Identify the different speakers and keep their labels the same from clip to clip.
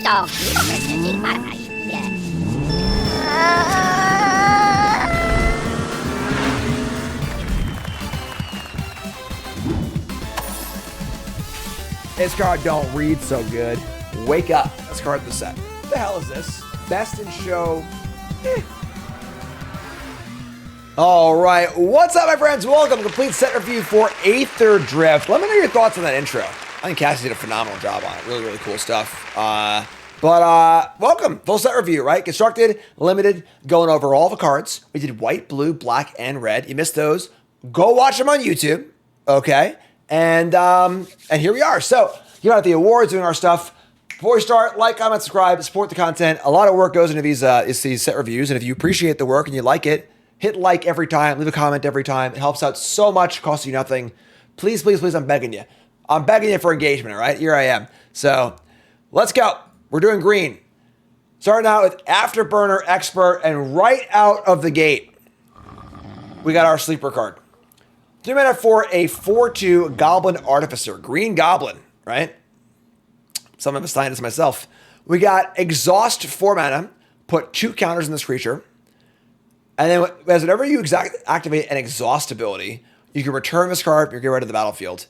Speaker 1: This card don't read so good. Wake up. This card in the set. What the hell is this? Best in show. All right. What's up, my friends? Welcome to Complete Set Review for Aetherdrift. Let me know your thoughts on that intro. I think Cassie did a phenomenal job on it. Really, really cool stuff. Welcome. Full set review, right? Constructed, limited, going over all the cards. We did white, blue, black, and red. You missed those. Go watch them on YouTube. Okay. And here we are. So, you got the awards, doing our stuff. Before we start, like, comment, subscribe, support the content. A lot of work goes into these set reviews, and if you appreciate the work and you like it, hit like every time, leave a comment every time. It helps out so much, costs you nothing. Please, please, please, I'm begging you. I'm begging you for engagement, all right? Here I am. So, let's go. We're doing green. Starting out with Afterburner Expert, and right out of the gate, we got our sleeper card. 3 mana for a 4/2 Goblin Artificer. Green Goblin, right? Some of us signed this myself. We got Exhaust 4 mana. Put 2 counters in this creature. And then whenever you activate an Exhaust ability, you can return this card or get rid of the battlefield.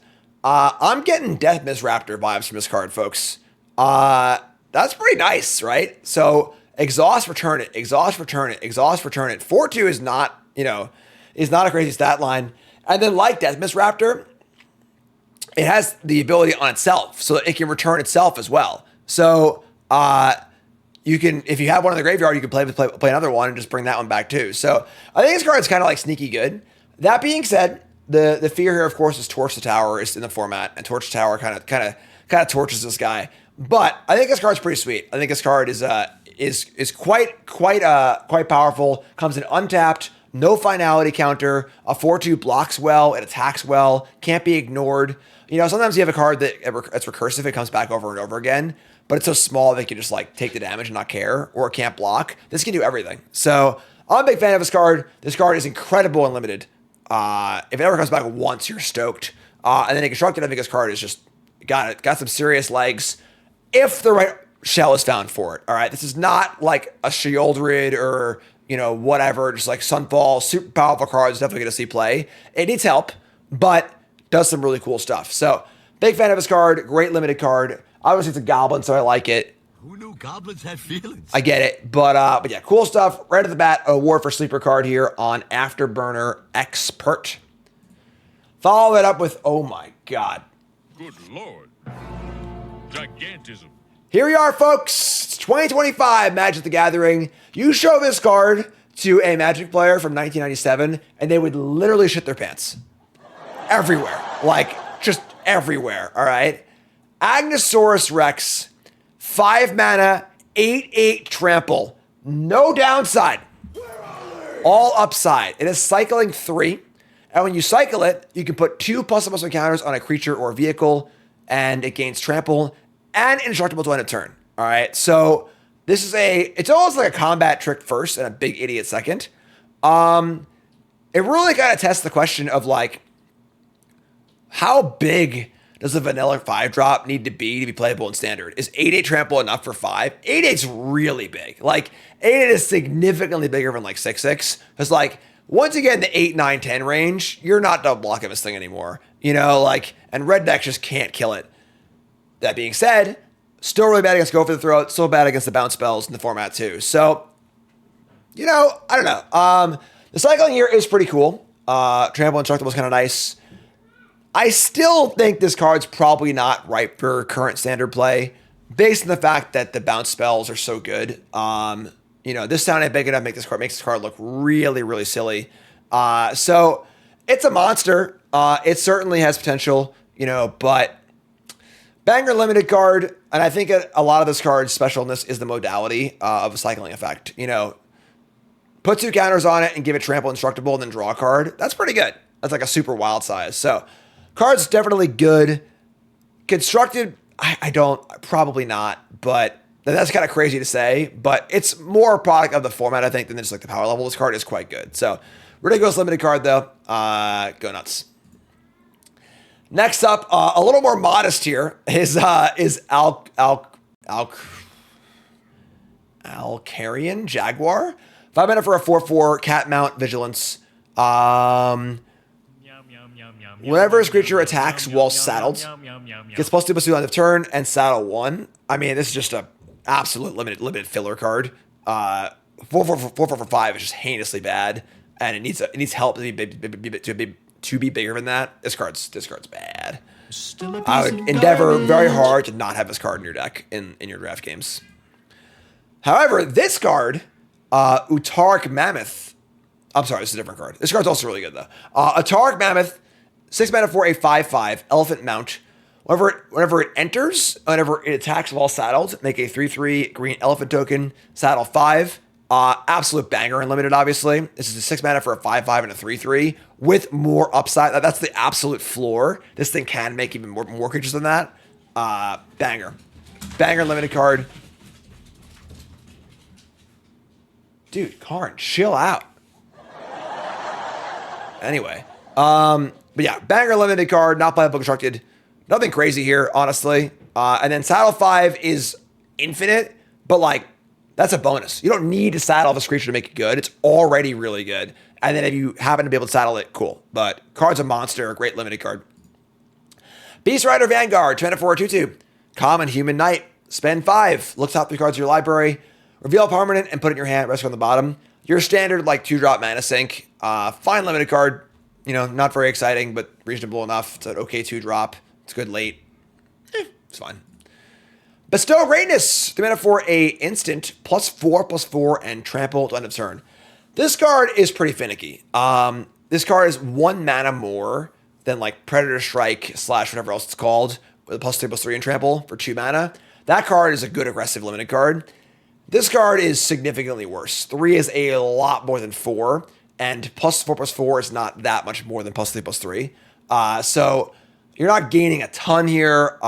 Speaker 1: I'm getting Death Misraptor vibes from this card, folks. That's pretty nice, right? So Exhaust, return it. Exhaust, return it. Exhaust, return it. 4/2 is not, is not a crazy stat line. And then like Death Misraptor, it has the ability on itself, so that it can return itself as well. So you can, if you have one in the graveyard, you can play another one and just bring that one back too. So I think this card's kind of like sneaky good. That being said, the fear here, of course, is Torch the Tower is in the format, and Torch the Tower kind of torches this guy. But I think this card's pretty sweet. I think this card is quite powerful. Comes in untapped. No finality counter, a 4/2 blocks well, it attacks well, can't be ignored. Sometimes you have a card that's recursive, it comes back over and over again, but it's so small that you can just like take the damage and not care, or it can't block. This can do everything. So I'm a big fan of this card. This card is incredible and limited. If it ever comes back once, you're stoked. And then in Constructed, I think this card is just got some serious legs if the right shell is found for it. All right, this is not like a Shieldred or whatever, just like Sunfall, super powerful cards, definitely going to see play. It needs help, but does some really cool stuff. So, big fan of this card, great limited card. Obviously, it's a goblin, so I like it.
Speaker 2: Who knew goblins had feelings?
Speaker 1: I get it, but yeah, cool stuff. Right at the bat, award for sleeper card here on Afterburner Expert. Follow it up with, oh my god.
Speaker 3: Good lord. Gigantism.
Speaker 1: Here we are, folks. It's 2025 Magic the Gathering. You show this card to a Magic player from 1997, and they would literally shit their pants. Everywhere. Like, just everywhere, all right? Agonasaur Rex, 5 mana, 8/8 trample. No downside. All upside. It is cycling 3. And when you cycle it, you can put 2+/+1 counters on a creature or vehicle, and it gains trample and indestructible to end a turn. All right, so this is it's almost like a combat trick first and a big idiot second. It really kind of tests the question of like, how big does a vanilla 5-drop need to be playable in Standard? Is 8/8 trample enough for 5? 8/8's really big. Like 8/8 is significantly bigger than like 6/6. Because like once you get in the 8, 9, 10 range, you're not double blocking this thing anymore. And red decks just can't kill it. That being said, still really bad against Go for the Throat, still bad against the bounce spells in the format too. So, I don't know. The cycling here is pretty cool. Trample Indestructible is kind of nice. I still think this card's probably not ripe for current Standard play, based on the fact that the bounce spells are so good. This sound ain't big enough makes this card look really, really silly. So it's a monster. It certainly has potential, but banger limited card, and I think a lot of this card's specialness is the modality of a cycling effect. Put 2 counters on it and give it trample indestructible and then draw a card. That's pretty good. That's like a super wild size. So, card's definitely good. Constructed, I don't, probably not, but that's kind of crazy to say, but it's more a product of the format, I think, than just like the power level. This card is quite good. So, ridiculous limited card though. Go nuts. Next up, a little more modest here is Alcarian Jaguar. 5 mana for a 4/4 cat mount vigilance. Whenever a creature attacks while saddled, gets +2/+2 on the turn and saddle 1. I mean, this is just a absolute limited filler card. 4/4/5 is just heinously bad, and it needs help to be bigger than that. This card's bad. I would endeavor very hard to not have this card in your deck in your draft games. However, this card, Utaric Mammoth. I'm sorry, this is a different card. This card's also really good though. Utaric Mammoth, 6 mana for a 5/5 elephant mount. Whenever it enters, whenever it attacks while saddled, make a 3/3 green elephant token, saddle 5. Absolute banger unlimited, obviously. This is a 6 mana for a 5/5 and a 3/3 with more upside. That's the absolute floor. This thing can make even more creatures than that. Banger. Banger unlimited card. Dude, Karn, chill out. Anyway. But yeah, banger limited card, not playable constructed. Nothing crazy here, honestly. And then saddle 5 is infinite, but like, that's a bonus. You don't need to saddle this creature to make it good. It's already really good. And then if you happen to be able to saddle it, cool. But card's a monster, a great limited card. Beast Rider Vanguard, 2 mana for a 2/2. Common Human Knight. Spend 5. Look top 3 cards of your library. Reveal a permanent and put it in your hand, rest on the bottom. Your standard, like, 2-drop mana sink. Fine limited card. You know, not very exciting, but reasonable enough. It's an okay 2-drop. It's good late. It's fine. Bestow Greatness. 3 mana for a instant. +4/+4 and trample to end of turn. This card is pretty finicky. This card is 1 mana more than like Predator Strike / whatever else it's called, with a +3/+3 and trample for 2 mana. That card is a good aggressive limited card. This card is significantly worse. 3 is a lot more than 4, and +4/+4 is not that much more than +3/+3. So you're not gaining a ton here.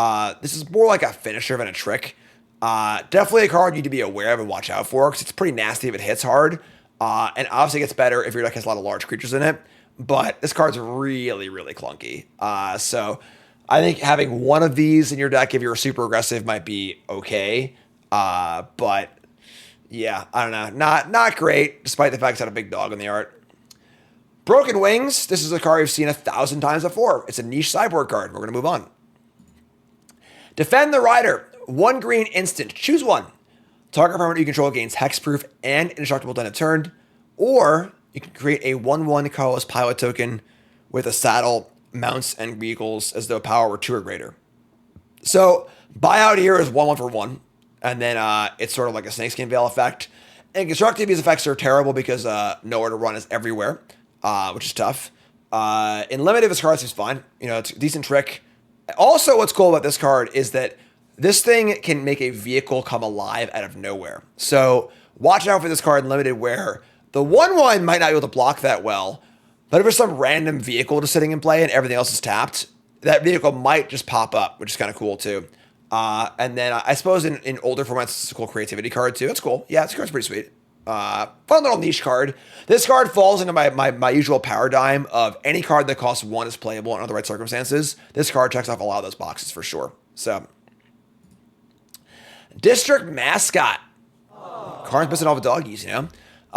Speaker 1: This is more like a finisher than a trick. Definitely a card you need to be aware of and watch out for, because it's pretty nasty if it hits hard. And obviously it gets better if your deck has a lot of large creatures in it. But this card's really, really clunky. So I think having one of these in your deck if you're super aggressive might be okay. But yeah, I don't know. Not great, despite the fact it's got a big dog in the art. Broken Wings. This is a card you've seen 1,000 times before. It's a niche sideboard card. We're going to move on. Defend the Rider. 1 green instant. Choose one. Target permanent you control gains hexproof and indestructible to end of turn. Or you can create a 1/1 colorless pilot token with a saddle, mounts, and vehicles as though power were 2 or greater. So buyout here is 1/1 for 1. And then it's sort of like a snakeskin veil effect. And constructive, these effects are terrible because nowhere to run is everywhere, which is tough. In limited, this card seems fine. You know, it's a decent trick. Also, what's cool about this card is that this thing can make a vehicle come alive out of nowhere. So watch out for this card in limited where the 1/1 might not be able to block that well, but if there's some random vehicle just sitting in play and everything else is tapped, that vehicle might just pop up, which is kind of cool too. And then I suppose in older formats, it's a cool creativity card too. It's cool. Yeah, this card's pretty sweet. Fun little niche card. This card falls into my usual paradigm of any card that costs 1 is playable under the right circumstances. This card checks off a lot of those boxes for sure. So, District Mascot. Card's missing all the doggies, you know?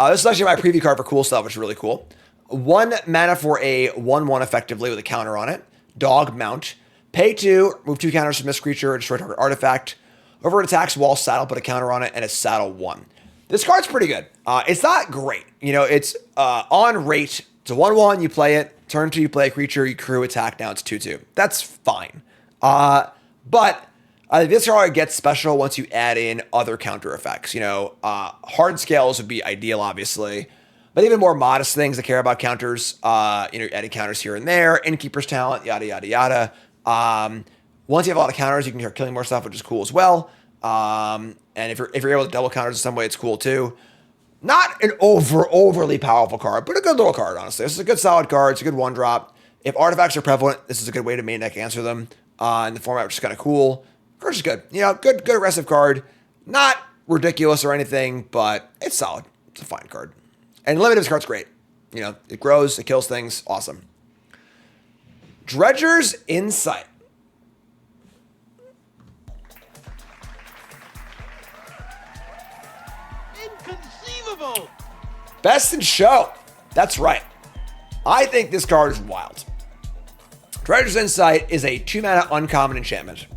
Speaker 1: This is actually my preview card for cool stuff, which is really cool. 1 mana for a 1/1 effectively with a counter on it. Dog mount. Pay 2, move 2 counters from this creature, destroy target artifact. Over it attacks while saddle, put a counter on it, and it's saddle 1. This card's pretty good. It's not great. You know, it's on rate. It's a 1/1, you play it. Turn 2, you play a creature, you crew attack, now it's 2/2. That's fine. But I think this card gets special once you add in other counter effects. You know, hard scales would be ideal, obviously. But even more modest things that care about counters, you know, adding counters here and there, Innkeeper's Talent, yada, yada, yada. Once you have a lot of counters, you can start killing more stuff, which is cool as well. And if you're able to double counters in some way, it's cool too. Not an overly powerful card, but a good little card, honestly. This is a good solid card. It's a good 1-drop. If artifacts are prevalent, this is a good way to main deck answer them in the format, which is kind of cool. Card's just good. You know, good aggressive card. Not ridiculous or anything, but it's solid. It's a fine card. And limited, this card's great. You know, it grows, it kills things. Awesome. Dredger's Insight. Best in show. That's right. I think this card is wild. Dredger's Insight is a 2-mana uncommon enchantment.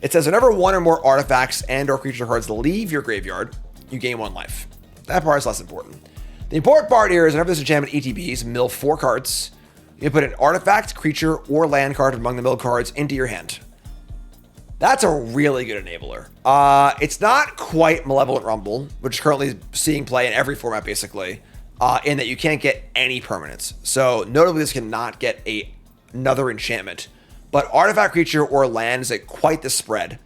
Speaker 1: It says whenever one or more artifacts and or creature cards leave your graveyard, you gain 1 life. That part is less important. The important part here is whenever this enchantment ETBs, mill 4 cards. You put an artifact, creature, or land card among the milled cards into your hand. That's a really good enabler. It's not quite Malevolent Rumble, which is currently seeing play in every format basically, in that you can't get any permanents. So notably, this cannot get another enchantment. But artifact, creature, or land is quite the spread.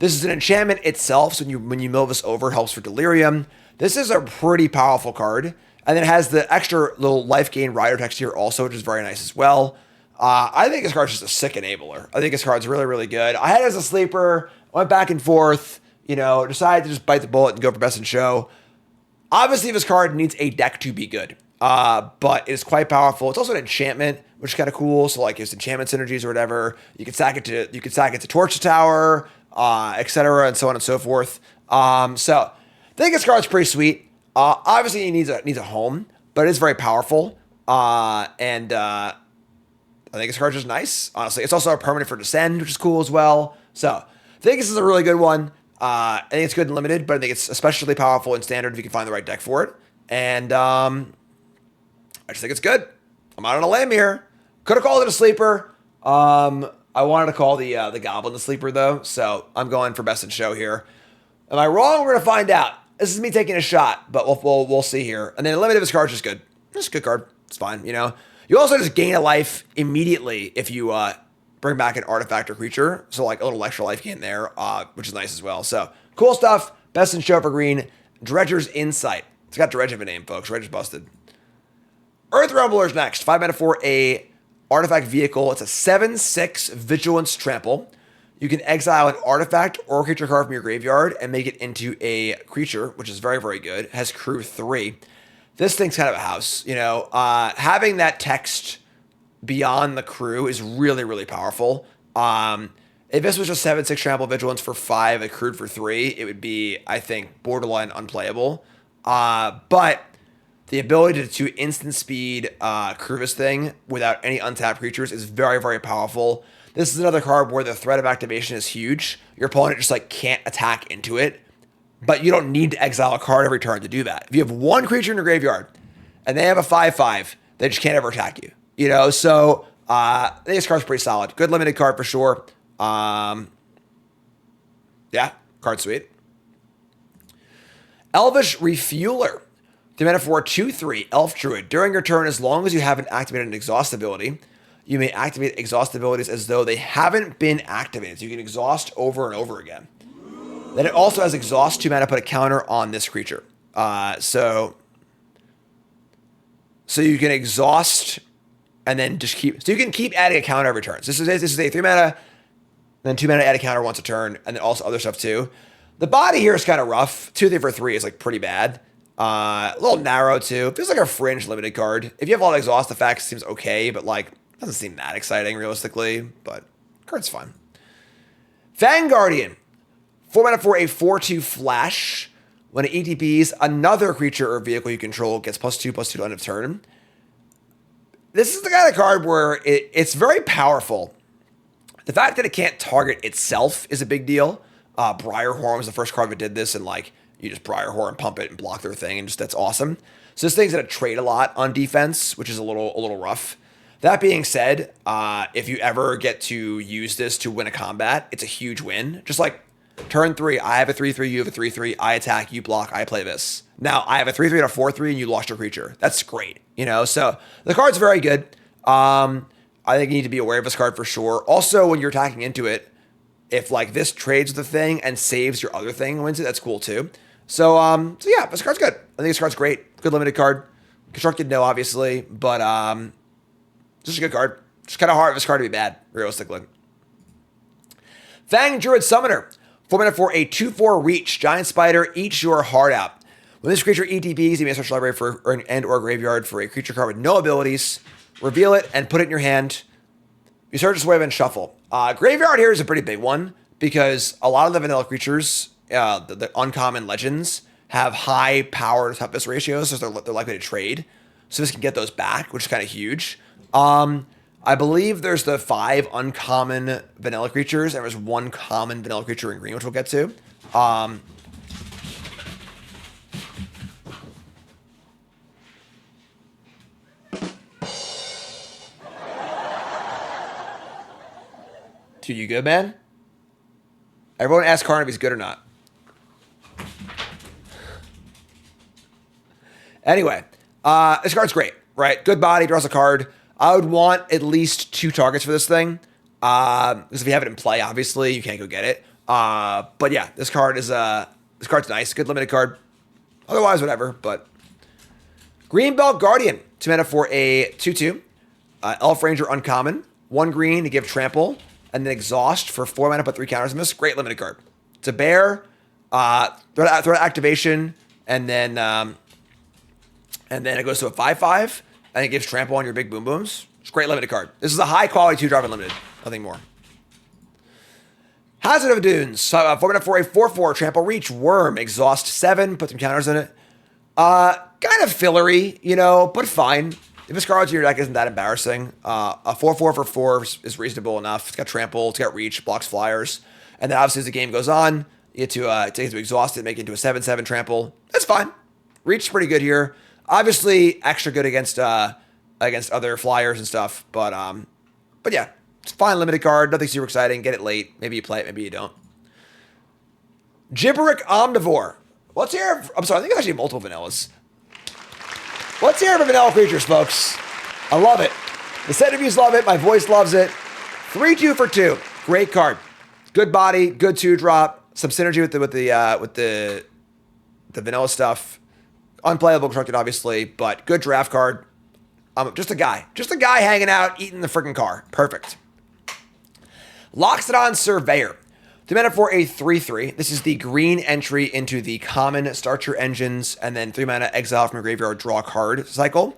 Speaker 1: This is an enchantment itself, so when you mill this over, it helps for Delirium. This is a pretty powerful card. And then it has the extra little life gain rider text here also, which is very nice as well. I think this card's just a sick enabler. I think this card's really, really good. I had it as a sleeper, went back and forth, decided to just bite the bullet and go for best in show. Obviously, this card needs a deck to be good, but it is quite powerful. It's also an enchantment, which is kind of cool. So like, it's enchantment synergies or whatever. You can sack it to Torch the Tower, etc., and so on and so forth. So I think this card's pretty sweet. Obviously, it needs a home, but it is very powerful. I think this card's just nice, honestly. It's also a permanent for Descend, which is cool as well. So I think this is a really good one. I think it's good and limited, but I think it's especially powerful in Standard if you can find the right deck for it. And I just think it's good. I'm out on a limb here. Could have called it a sleeper. I wanted to call the Goblin the sleeper, though. So I'm going for best in show here. Am I wrong? We're going to find out. This is me taking a shot, but we'll see here. And then limited, this card's just good. Just a good card. It's fine, You also just gain a life immediately if you bring back an artifact or creature. So like a little extra life gain there, which is nice as well. So cool stuff. Best in show for green. Dredger's Insight. It's got Dredge of a name, folks. Dredger's busted. Earthrumbler is next. 5 mana for a artifact vehicle. It's a 7/6 Vigilance Trample. You can exile an artifact or creature card from your graveyard and make it into a creature, which is very, very good. It has crew 3. This thing's kind of a house, having that text beyond the crew is really, really powerful. If this was just 7/6 trample vigilance for 5, accrued for 3, it would be, I think, borderline unplayable. But the ability to instant speed crew this thing without any untapped creatures is very, very powerful. This is another card where the threat of activation is huge. Your opponent just can't attack into it. But you don't need to exile a card every turn to do that. If you have one creature in your graveyard and they have a 5/5, they just can't ever attack you. So I think this card's pretty solid. Good limited card for sure. Yeah, card sweet. Elvish Refueler. The mana for 2/3 Elf Druid. During your turn, as long as you haven't activated an exhaust ability, you may activate exhaust abilities as though they haven't been activated. So you can exhaust over and over again. Then it also has exhaust 2 mana, put a counter on this creature. So you can exhaust and then just so you can keep adding a counter every turn. So this is a 3 mana, then 2 mana, add a counter once a turn, and then also other stuff too. The body here is kind of rough. 2/3 for 3 is pretty bad. A little narrow too. Feels like a fringe limited card. If you have a lot of exhaust effects, it seems okay, but doesn't seem that exciting realistically. But card's fine. Vanguardian. 4 mana for a 4/2 flash. When it ETBs, another creature or vehicle you control gets +2/+2 to end of turn. This is the kind of card where it's very powerful. The fact that it can't target itself is a big deal. Briarhorn was the first card that did this, and you just Briarhorn, pump it, and block their thing, and that's awesome. So this thing's gonna trade a lot on defense, which is a little rough. That being said, if you ever get to use this to win a combat, it's a huge win. Just turn 3, I have a 3/3, you have a 3/3, I attack, you block, I play this. Now, I have a 3/3 and a 4/3, and you lost your creature. That's great, So the card's very good. I think you need to be aware of this card for sure. Also, when you're attacking into it, if this trades the thing and saves your other thing and wins it, that's cool too. So yeah, this card's good. I think this card's great. Good limited card. Constructed, no, obviously, but just a good card. Just kind of hard for this card to be bad, realistically. Fang Druid Summoner. 4 mana for a 2/4 reach. Giant Spider, eats your heart out. When this creature ETBs, you may search library for or graveyard for a creature card with no abilities. Reveal it and put it in your hand. You search this way and shuffle. Graveyard here is a pretty big one because a lot of the vanilla creatures, the uncommon legends, have high power to toughness ratios, so they're likely to trade. So this can get those back, which is kind of huge. I believe there's the 5 uncommon vanilla creatures, and there's 1 common vanilla creature in green, which we'll get to. Dude, you good, man? Everyone asks Karn if he's good or not. Anyway, this card's great, right? Good body, draws a card. I would want at least 2 targets for this thing. Because if you have it in play, obviously, you can't go get it. But yeah, this card's nice. Good limited card. Otherwise, whatever, but... Greenbelt Guardian. 2 mana for a 2/2. Elf Ranger uncommon. 1 green to give trample. And then exhaust for 4 mana, put 3 counters on this. Great limited card. It's a bear. Threat activation. And then it goes to a 5/5. And it gives trample on your big boom booms. It's a great limited card. This is a high quality 2-drop unlimited. Nothing more. Hazard of Dunes. 4 mana for a 4/4. Trample reach. Worm. Exhaust 7. Put some counters in it. Kind of fillery, you know, but fine. If this card's in your deck, isn't that embarrassing? A 4/4 for 4 is reasonable enough. It's got trample. It's got reach. Blocks flyers. And then obviously as the game goes on, you get to take it to exhaust it, make it into a 7/7 trample. That's fine. Reach is pretty good here. Obviously, extra good against other flyers and stuff, but yeah, it's a fine limited card. Nothing super exciting. Get it late. Maybe you play it. Maybe you don't. Gibberick Omnivore. I'm sorry. I think it's actually multiple vanillas. Let's hear for vanilla creatures, folks. I love it. The set reviews love it. My voice loves it. 3/2 for 2. Great card. Good body. Good 2-drop. Some synergy with the vanilla stuff. Unplayable constructed, obviously, but good draft card. Just a guy hanging out, eating the freaking car. Perfect. Loxodon Surveyor. 2 mana for a 3/3. This is the green entry into the common start your engines, and then 3 mana exile from your graveyard, draw a card cycle.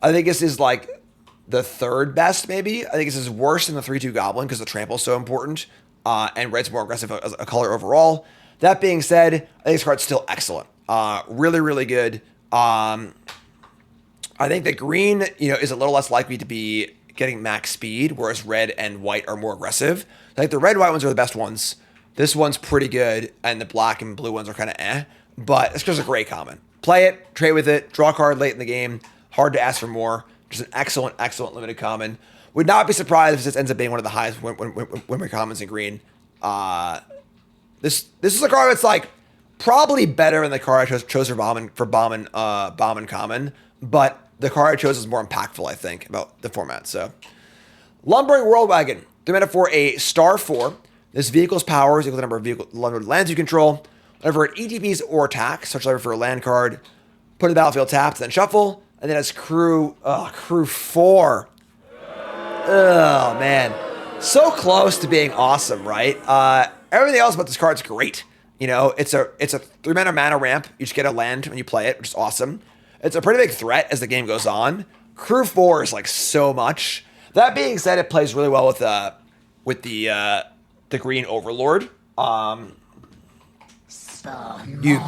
Speaker 1: I think this is like the 3rd best, maybe. I think this is worse than the 3/2 Goblin because the trample is so important, and red's more aggressive as a color overall. That being said, I think this card's still excellent. Really, really good. I think that green, is a little less likely to be getting max speed, whereas red and white are more aggressive. I think the red and white ones are the best ones. This one's pretty good, and the black and blue ones are kind of but it's just a great common. Play it, trade with it, draw a card late in the game. Hard to ask for more. Just an excellent, excellent limited common. Would not be surprised if this ends up being one of the highest win commons in green. This is a card that's like probably better than the card I chose for Bombin Common, but the card I chose is more impactful, I think, about the format. So, Lumbering Worldwagon. 3 mana for a star 4. This vehicle's power is equal to the number of lands you control. Whenever it ETPs or attacks, such as for a land card, put it in the battlefield tapped, then shuffle, and then it's crew 4. Oh, man. So close to being awesome, right? Everything else about this card's great. It's a 3 mana ramp. You just get a land when you play it, which is awesome. It's a pretty big threat as the game goes on. Crew 4 is like so much. That being said, it plays really well with the green Overlord. You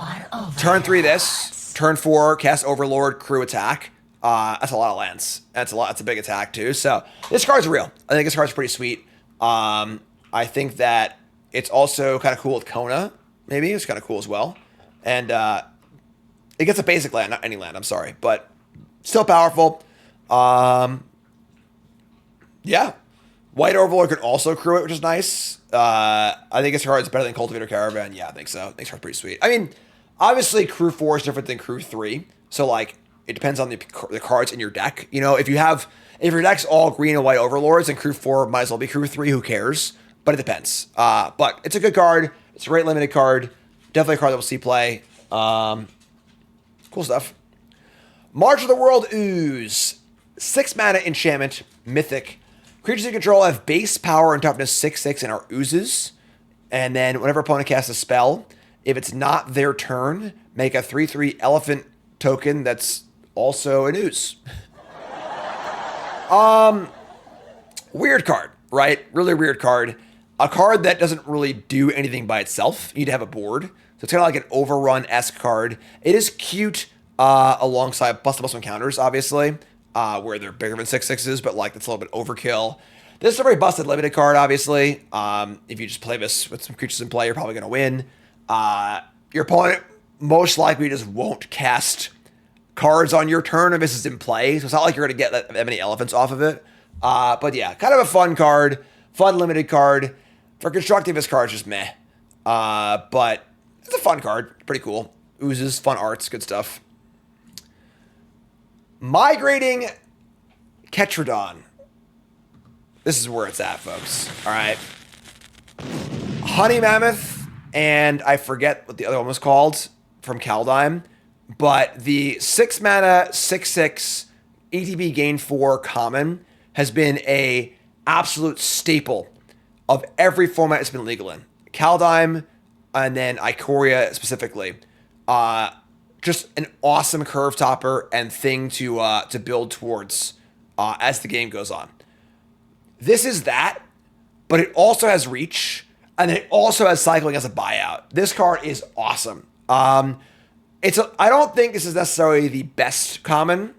Speaker 1: turn 3 this, turn 4 cast Overlord, crew attack. That's a lot of lands. That's a big attack too. So this card's real. I think this card's pretty sweet. I think that it's also kind of cool with Kona. Maybe it's kind of cool as well. And it gets a basic land, not any land. I'm sorry, but still powerful. Yeah. White Overlord can also crew it, which is nice. I think this card is better than Cultivator Caravan. Yeah, I think so. I think this card's pretty sweet. I mean, obviously, crew 4 is different than crew 3. So, like, it depends on the cards in your deck. If your deck's all green and white Overlords, then crew 4 might as well be crew 3. Who cares? But it depends. But it's a good card. It's a great limited card. Definitely a card that we'll see play. Cool stuff. March of the World Ooze. 6 mana enchantment. Mythic. Creatures you control have base power and toughness 6/6 and are oozes. And then whenever opponent casts a spell, if it's not their turn, make a 3/3 elephant token that's also an ooze. Weird card, right? Really weird card. A card that doesn't really do anything by itself. You need to have a board. So it's kind of like an overrun-esque card. It is cute alongside plus encounters, obviously, where they're bigger than 6/6s, but like that's a little bit overkill. This is a very busted limited card, obviously. If you just play this with some creatures in play, you're probably going to win. Your opponent most likely just won't cast cards on your turn if this is in play. So it's not like you're going to get that many elephants off of it. But yeah, kind of a fun card. Fun limited card. For constructive, this card's just meh. But it's a fun card. Pretty cool. Oozes, fun arts, good stuff. Migrating Ketradon. This is where it's at, folks. All right. Honey Mammoth, and I forget what the other one was called from Kaldheim, but the 6 mana, 6/6 ATB gain 4 common has been a absolute staple of every format it's been legal in. Kaldheim, and then Ikoria specifically. Just an awesome curve topper and thing to build towards as the game goes on. This is that, but it also has reach, and it also has cycling as a buyout. This card is awesome. I don't think this is necessarily the best common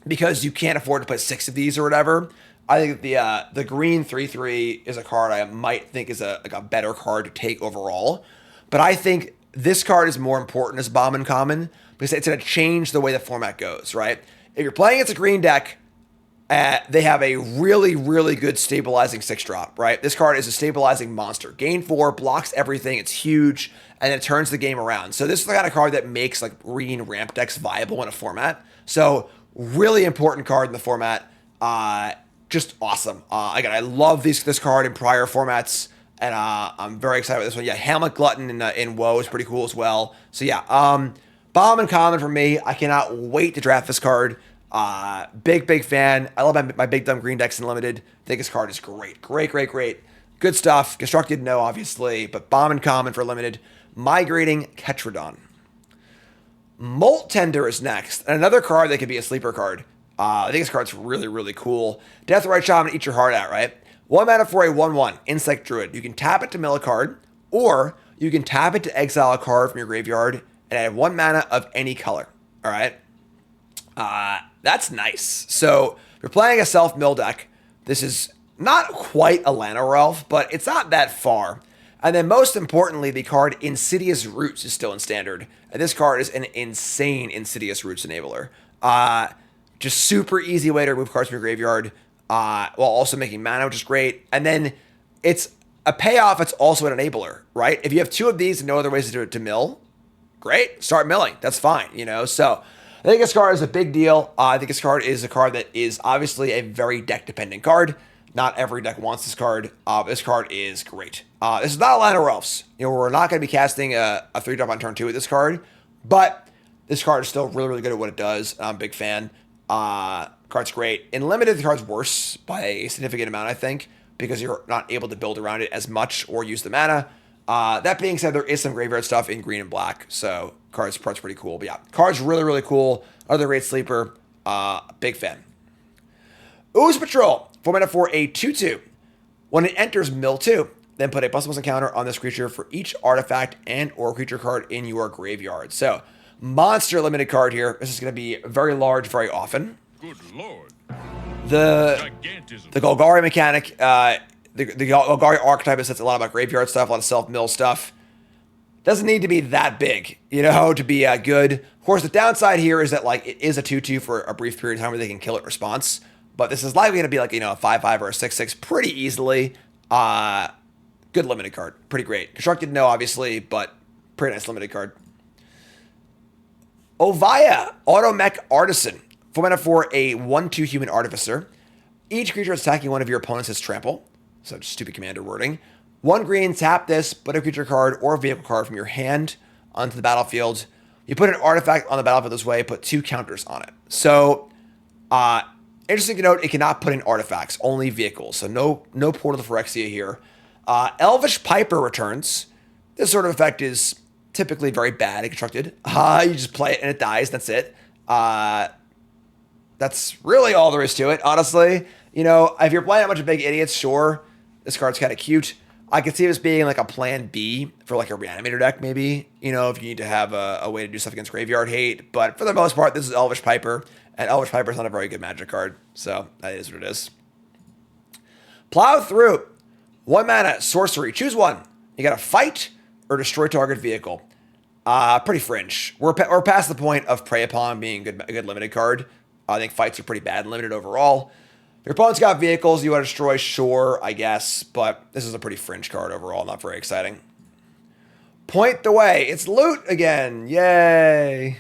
Speaker 1: because you can't afford to put 6 of these or whatever. I think the green 3/3 is a card I might think is a better card to take overall, but I think this card is more important as Bombin Common because it's going to change the way the format goes, right? If you're playing against a green deck, they have a really, really good stabilizing 6-drop, right? This card is a stabilizing monster. Gain 4, blocks everything, it's huge, and it turns the game around. So this is the kind of card that makes like green ramp decks viable in a format. So really important card in the format. Just awesome. Again, I love this card in prior formats, and I'm very excited with this one. Yeah, Hamlet Glutton in WoW is pretty cool as well. So yeah, Bombin Common for me. I cannot wait to draft this card. Big fan. I love my big dumb green decks in limited. I think this card is great. Great. Good stuff. Constructed, no, obviously, but Bombin Common for limited. Migrating Ketradon. Molt Tender is next. And another card that could be a sleeper card. I think this card's really cool. Deathrite Shaman, eat your heart out, right? 1 mana for a 1/1 Insect Druid. You can tap it to mill a card, or you can tap it to exile a card from your graveyard and add 1 mana of any color. All right? That's nice. So if you're playing a self-mill deck, this is not quite a Llanowar Elf, but it's not that far. And then most importantly, the card Insidious Roots is still in standard. And this card is an insane Insidious Roots enabler. Just super easy way to remove cards from your graveyard while also making mana, which is great. And then it's a payoff. It's also an enabler, right? If you have 2 of these and no other ways to do it to mill, great. Start milling. That's fine, you know? So I think this card is a big deal. I think this card is a card that is obviously a very deck-dependent card. Not every deck wants this card. This card is great. This is not a Llanowar Elves. You know, we're not going to be casting a 3-drop on turn 2 with this card, but this card is still really good at what it does. I'm a big fan. Card's great. In limited, the card's worse by a significant amount, I think, because you're not able to build around it as much or use the mana. That being said, there is some graveyard stuff in green and black, so card's pretty cool. But yeah, card's really cool. Other great sleeper. Big fan. Ooze Patrol. 4 mana for a 2/2. When it enters mill 2, then put a +1 encounter on this creature for each artifact and or creature card in your graveyard. So, monster limited card here. This is going to be very large very often.
Speaker 3: Good lord.
Speaker 1: The
Speaker 3: Gigantism.
Speaker 1: Golgari mechanic, the Golgari archetype says a lot about graveyard stuff, a lot of self-mill stuff. Doesn't need to be that big, you know, to be good. Of course, the downside here is that like it is a 2/2 for a brief period of time where they can kill it in response. But this is likely going to be like, you know, a 5/5 or a 6/6 pretty easily. Good limited card. Pretty great. Constructed, no, obviously, but pretty nice limited card. Oviya, Automech Artisan. 4 mana for a 1/2 human artificer. Each creature attacking one of your opponents has trample. So just stupid commander wording. 1 green, tap this, put a creature card or a vehicle card from your hand onto the battlefield. You put an artifact on the battlefield this way, put 2 counters on it. So, interesting to note, it cannot put in artifacts, only vehicles. So no Portal to Phyrexia here. Elvish Piper returns. This sort of effect is typically very bad and constructed. You just play it and it dies. That's it. That's really all there is to it, honestly. You know, if you're playing a bunch of big idiots, sure, this card's kind of cute. I could see this being like a plan B for like a reanimator deck, maybe, you know, if you need to have a way to do stuff against graveyard hate. But for the most part, this is Elvish Piper, and Elvish Piper is not a very good Magic card, so that is what it is. Plow through. 1 mana, sorcery. Choose one. You got to fight or destroy target vehicle. Pretty fringe. We're past the point of Prey Upon being a good limited card. I think fights are pretty bad and limited overall. If your opponent's got vehicles you want to destroy, sure, I guess. But this is a pretty fringe card overall. Not very exciting. Point the way. It's loot again. Yay.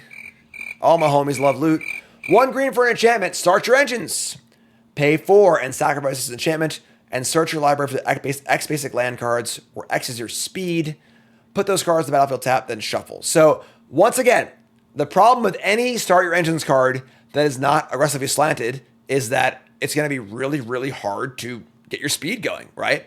Speaker 1: All my homies love loot. 1 green for an enchantment. Start your engines. Pay 4 and sacrifice this enchantment. And search your library for the X basic land cards, where X is your speed. Put those cards in the battlefield tap, then shuffle. So, once again, the problem with any Start Your Engines card that is not aggressively slanted is that it's going to be really, really hard to get your speed going, right?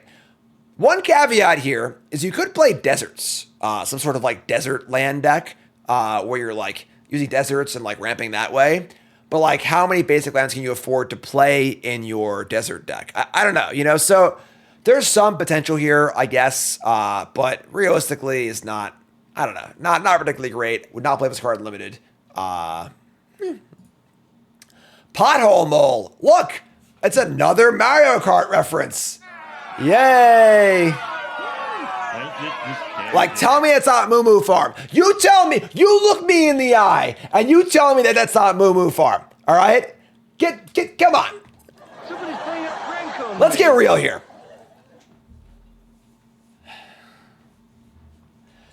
Speaker 1: One caveat here is you could play deserts, some sort of like desert land deck, where you're like using deserts and like ramping that way. But like, how many basic lands can you afford to play in your desert deck? I don't know, you know? So there's some potential here, I guess, but realistically is not, I don't know, not particularly great. Would not play this card limited. Pothole Mole. Look, it's another Mario Kart reference. Yay. Like, tell me it's not Moo Moo Farm. You tell me, you look me in the eye, and you tell me that that's not Moo Moo Farm. All right? Come on. Let's get real here.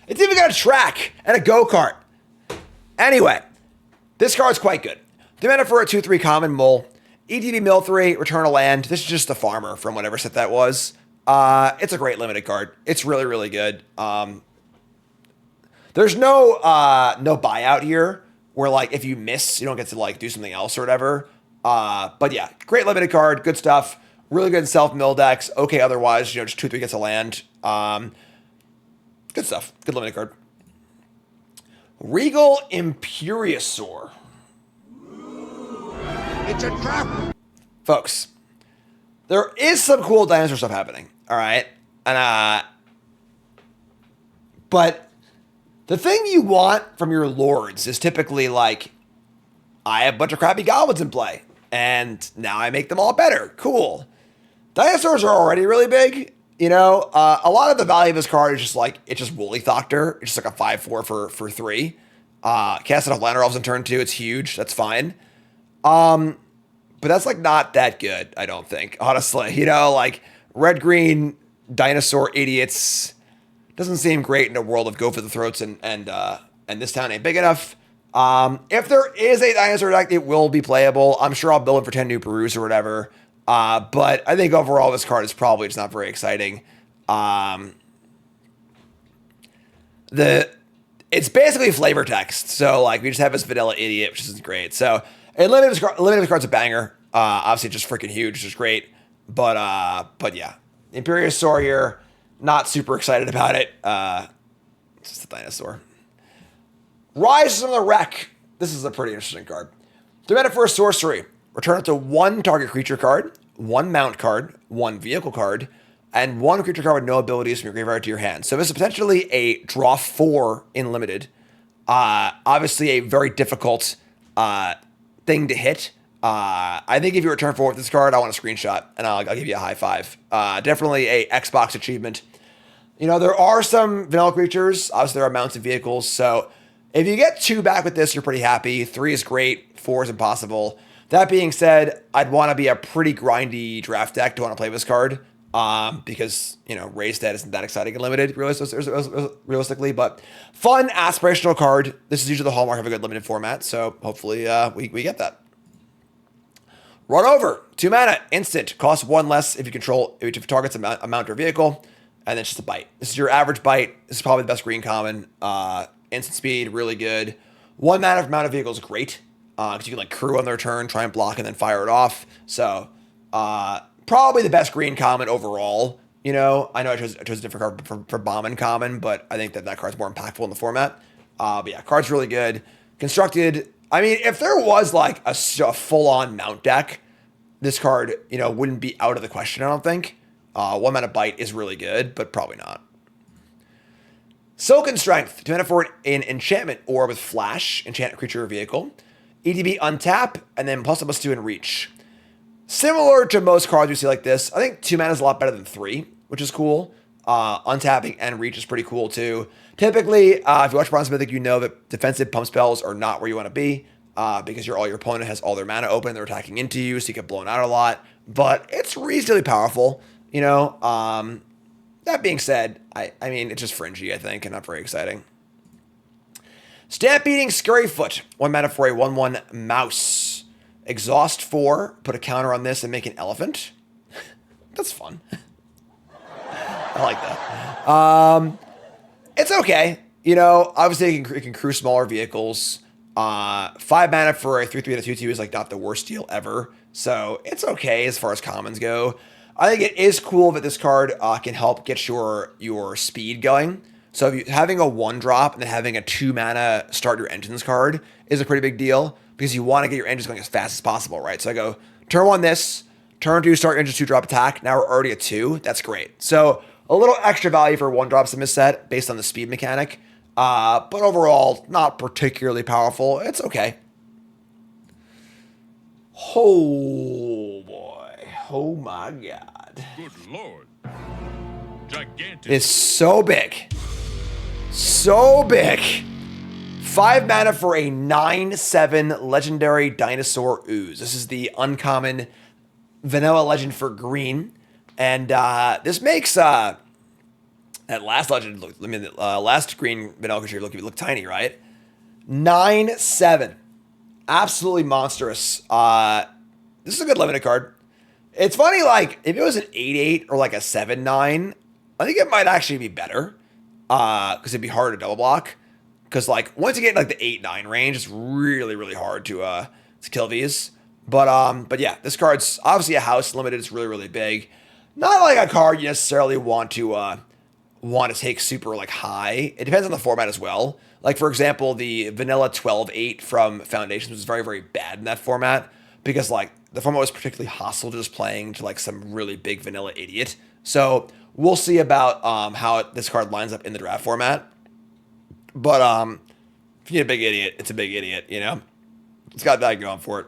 Speaker 1: It's even got a track and a go-kart. Anyway, this card's quite good. 3 mana for a 2/3 common Mole. ETB mill 3, return a land. This is just a farmer from whatever set that was. It's a great limited card. It's really, really good. There's no buyout here where like if you miss, you don't get to like do something else or whatever. But yeah, great limited card, good stuff. Really good self-mill decks. Okay, otherwise, you know, just 2/3 gets a land. Good stuff. Good limited card. Regal Imperiosaur.
Speaker 2: It's a trap!
Speaker 1: Folks, there is some cool dinosaur stuff happening. All right. And, but the thing you want from your lords is typically like, I have a bunch of crappy goblins in play, and now I make them all better. Cool. Dinosaurs are already really big. You know, a lot of the value of this card is just like, it's just Woolly Thoctor. It's just like a 5/4 for 3. Cast enough Land Elves in turn 2. It's huge. That's fine. But that's like not that good, I don't think, honestly. You know, like red-green dinosaur idiots doesn't seem great in a world of go for the throats and this town ain't big enough. If there is a dinosaur deck, it will be playable. I'm sure I'll build it for 10 new Perus or whatever. But I think overall this card is probably just not very exciting. It's basically flavor text. So like we just have this vanilla idiot, which isn't great. So limited this card's a banger. Obviously just freaking huge, which is great. But yeah. Imperiosaur here, not super excited about it. It's just a dinosaur. Rise from the Wreck. This is a pretty interesting card. 3 mana for a sorcery. Return it to 1 target creature card, 1 mount card, 1 vehicle card, and 1 creature card with no abilities from your graveyard to your hand. So this is potentially a draw 4 in limited. Obviously a very difficult thing to hit. I think if you return 4 with this card, I want a screenshot, and I'll give you a high five. Definitely a Xbox achievement. You know, there are some vanilla creatures. Obviously, there are mounts and vehicles. So if you get 2 back with this, you're pretty happy. 3 is great. 4 is impossible. That being said, I'd want to be a pretty grindy draft deck to want to play this card. Because, you know, Raised Dead isn't that exciting and limited, realistically. But fun, aspirational card. This is usually the hallmark of a good limited format. So hopefully we get that. Run Over. 2 mana. Instant. Costs 1 less if it targets a mount or vehicle. And then it's just a bite. This is your average bite. This is probably the best green common. Instant speed, really good. 1 mana for mount of vehicle is great. Because you can like crew on their turn, try and block, and then fire it off. So, probably the best green common overall. You know, I know I chose a different card for Bombin Common, but I think that card's more impactful in the format. But yeah, card's really good. Constructed. I mean, if there was like a full-on mount deck, this card, you know, wouldn't be out of the question, I don't think. 1 mana bite is really good, but probably not. Silken Strength, 2 mana for an enchantment or with flash, enchant a creature or vehicle. EDB untap, and then +2 in reach. Similar to most cards we see like this, I think 2 mana is a lot better than 3, which is cool. Untapping and reach is pretty cool too. Typically, if you watch Bronze Mythic, you know that defensive pump spells are not where you want to be because your opponent has all their mana open, they're attacking into you, so you get blown out a lot. But it's reasonably powerful, you know. That being said, I mean, it's just fringy, I think, and not very exciting. Stampeding Scurryfoot, 1 mana for a 1/1 mouse. Exhaust 4, put a counter on this and make an elephant. That's fun. I like that. It's okay. You know, obviously it can crew smaller vehicles. 5 mana for a 3/3 and a 2/2 is like not the worst deal ever. So it's okay as far as commons go. I think it is cool that this card can help get your speed going. So if having a 1-drop and then having a 2 mana start your engines card is a pretty big deal because you want to get your engines going as fast as possible, right? So I go turn 1 this, turn 2 start your engines 2-drop attack. Now we're already at 2. That's great. So a little extra value for 1-drops in this set based on the speed mechanic. But overall, not particularly powerful. It's okay. Oh boy. Oh my god.
Speaker 3: Good lord. Gigantic.
Speaker 1: It's so big. So big. 5 mana for a 9/7 legendary dinosaur Ooze. This is the uncommon vanilla legend for green. And this makes that last legend look, last green vanilla creature look tiny, right? 9/7. Absolutely monstrous. This is a good limited card. It's funny, like, if it was an 8/8 or like a 7/9, I think it might actually be better. Because it'd be hard to double block. Because, like, once you get like the 8/9 range, it's really, really hard to kill these. But yeah, this card's obviously a house limited. It's really, really big. Not like a card you necessarily want to take super like high. It depends on the format as well. Like, for example, the vanilla 12/8 from Foundations was very, very bad in that format because like the format was particularly hostile to just playing to like some really big vanilla idiot. So we'll see about how this card lines up in the draft format. But if you need a big idiot, it's a big idiot, you know? It's got that going for it.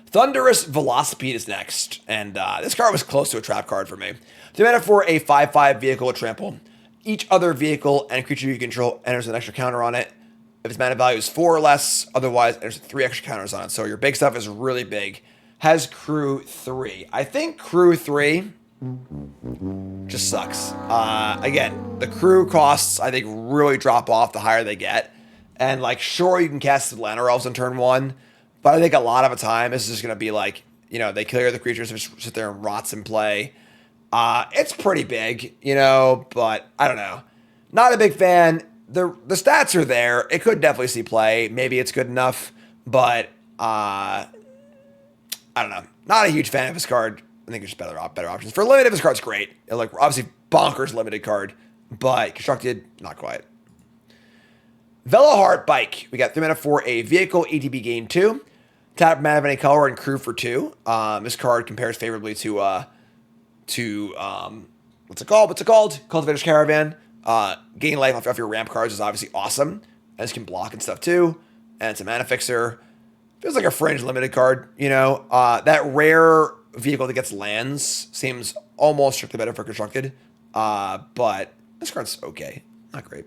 Speaker 1: Thunderous Velocipede is next, and this card was close to a trap card for me. 3 mana for a 5/5 vehicle with trample. Each other vehicle and creature you control enters an extra counter on it. If its mana value is 4 or less, otherwise there's 3 extra counters on it. So your big stuff is really big. Has crew 3. I think crew 3 just sucks. Again, the crew costs, I think, really drop off the higher they get. And, like, sure, you can cast the Llanowar Elves on turn 1, but I think a lot of the time, this is just going to be like, you know, they clear the creatures, just sit there and rots in play. It's pretty big, you know, but I don't know. Not a big fan. The stats are there. It could definitely see play. Maybe it's good enough, but I don't know. Not a huge fan of this card. I think there's better options. For limited, this card's great. Like, obviously, bonkers limited card, but constructed, not quite. Veloheart Bike. We got 3 mana for a vehicle, ETB gain 2. Tap mana of any color and crew for 2. This card compares favorably to what's it called? Cultivator's Caravan. Gain life off your ramp cards is obviously awesome. And this can block and stuff too. And it's a mana fixer. Feels like a fringe limited card, you know. That rare vehicle that gets lands seems almost strictly better for constructed. But this card's okay. Not great.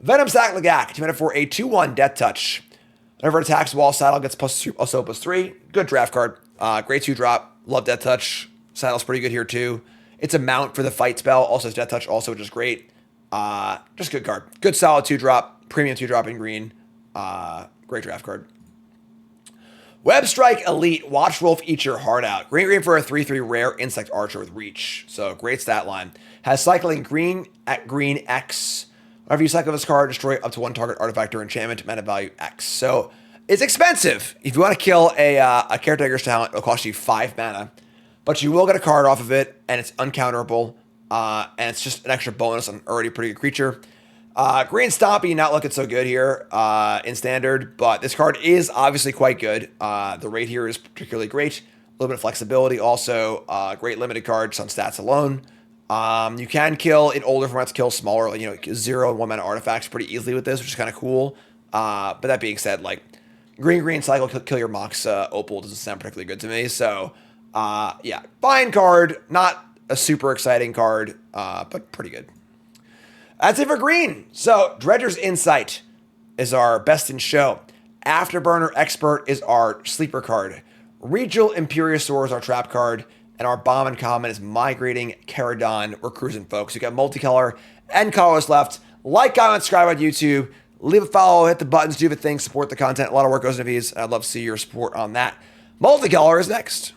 Speaker 1: Venomsac lagac. 2 mana for a 2/1 Death Touch. Whenever it attacks wall, saddle gets +3. Good draft card. Great 2-drop. Love Death Touch. Saddle's pretty good here too. It's a mount for the fight spell. Also has Death Touch, also, which is great. Just good card. Good solid 2-drop. Premium 2-drop in green. Great draft card. Web Strike Elite. Watch Wolf eat your heart out. Green for a 3/3 rare insect archer with reach. So great stat line. Has cycling green at green X. Whenever you cycle this card, destroy up to 1 target artifact or enchantment, mana value X. So it's expensive. If you want to kill a Caretaker's Talent, it'll cost you 5 mana. But you will get a card off of it, and it's uncounterable. And it's just an extra bonus on an already pretty good creature. Green Stompy, not looking so good here in Standard, but this card is obviously quite good. The rate here is particularly great. little bit of flexibility. Also, great limited card just on stats alone. You can kill in older formats, kill smaller, 0 and 1 mana artifacts pretty easily with this, which is kind of cool. But that being said, like green cycle, kill your Mox Opal doesn't sound particularly good to me. So, yeah, fine card, not a super exciting card, but pretty good. That's it for green. So, Dredger's Insight is our best in show. Afterburner Expert is our sleeper card. Regal imperiosaur is our trap card. And our Bombin Common is Migrating, Ketradon. We're cruising, folks. We got multicolor and colors left. Like, comment, subscribe on YouTube. Leave a follow, hit the buttons, do the thing, support the content. A lot of work goes into these. I'd love to see your support on that. Multicolor is next.